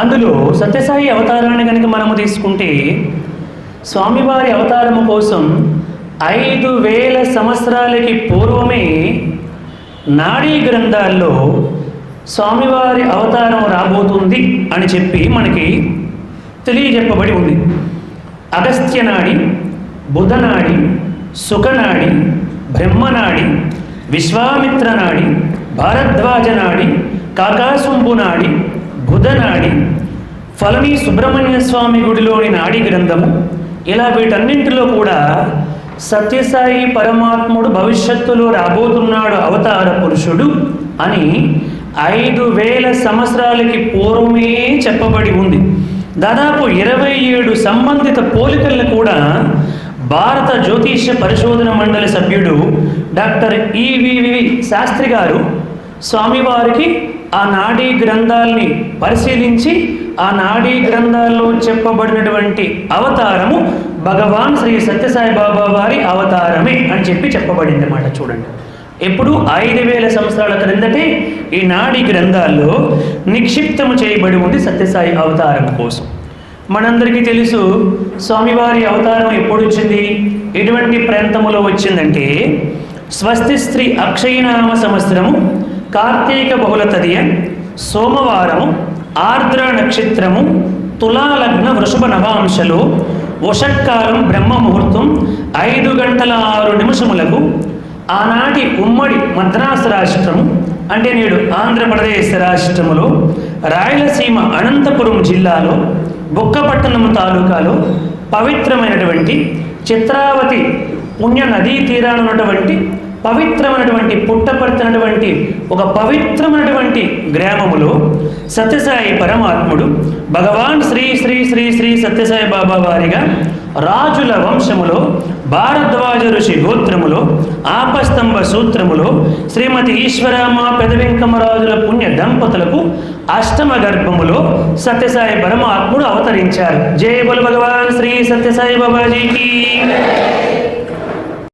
అందులో సత్యసాయి అవతారాన్ని కనుక మనము తీసుకుంటే స్వామివారి అవతారము కోసం 5000 సంవత్సరాలకి పూర్వమే నాడీ గ్రంథాల్లో స్వామివారి అవతారం రాబోతుంది అని చెప్పి మనకి తెలియజెప్పబడి ఉంది. అగస్త్యనాడి, బుధనాడి, సుఖనాడి, బ్రహ్మనాడి, విశ్వామిత్రనాడి, భారద్వాజనాడి, కాకాసుంబునాడి, బుధనాడి, ఫలని సుబ్రహ్మణ్య స్వామి గుడిలోని నాడీ గ్రంథము, ఇలా వీటన్నింటిలో కూడా సత్యసాయి పరమాత్ముడు భవిష్యత్తులో రాబోతున్నాడు అవతార పురుషుడు అని 5000 సంవత్సరాలకి పూర్వమే చెప్పబడి ఉంది. దాదాపు 27 సంబంధిత పోలికలను కూడా భారత జ్యోతిష్య పరిశోధన మండలి సభ్యుడు డాక్టర్ ఈవివి శాస్త్రి గారు స్వామివారికి ఆ నాడీ గ్రంథాల్ని పరిశీలించి ఆ నాడీ గ్రంథాల్లో చెప్పబడినటువంటి అవతారము భగవాన్ శ్రీ సత్యసాయి బాబా వారి అవతారమే అని చెప్పి చెప్పబడింది అన్నమాట. చూడండి, ఎప్పుడు 5000 సంవత్సరాల క్రిందటే ఈ నాడీ గ్రంథాల్లో నిక్షిప్తము చేయబడి ఉంది సత్యసాయి అవతారం కోసం. మనందరికీ తెలుసు స్వామివారి అవతారం ఎప్పుడు వచ్చింది, ఎటువంటి ప్రాంతములో వచ్చిందంటే స్వస్తి శ్రీ అక్షయనామ సంవత్సరము కార్తీక బహుళ తదియ సోమవారము ఆర్ద్ర నక్షత్రము తులాలగ్న వృషభ నవాంశలో వషట్కాలం బ్రహ్మ ముహూర్తం 5:06 ఆనాటి ఉమ్మడి మద్రాసు రాష్ట్రము అంటే నేడు ఆంధ్రప్రదేశ్ రాష్ట్రములో రాయలసీమ అనంతపురం జిల్లాలో బుక్కపట్టణం తాలూకాలో పవిత్రమైనటువంటి చిత్రావతి పుణ్య నదీ తీరాన ఉన్నటువంటి పవిత్రమైనటువంటి పుట్టపర్తినటువంటి ఒక పవిత్రమైనటువంటి గ్రామములో సత్యసాయి పరమాత్ముడు భగవాన్ శ్రీ శ్రీ శ్రీ శ్రీ సత్యసాయి బాబా వారిగా రాజుల వంశములో భారద్వాజ ఋషి గోత్రములో ఆపస్తంభ సూత్రములో శ్రీమతి ఈశ్వరామ పెదవెంకమరాజుల పుణ్య దంపతులకు అష్టమ గర్భములో సత్యసాయి పరమాత్ముడు అవతరించారు. జై బోల్ భగవాన్ శ్రీ సత్యసాయి బాబాజీకి.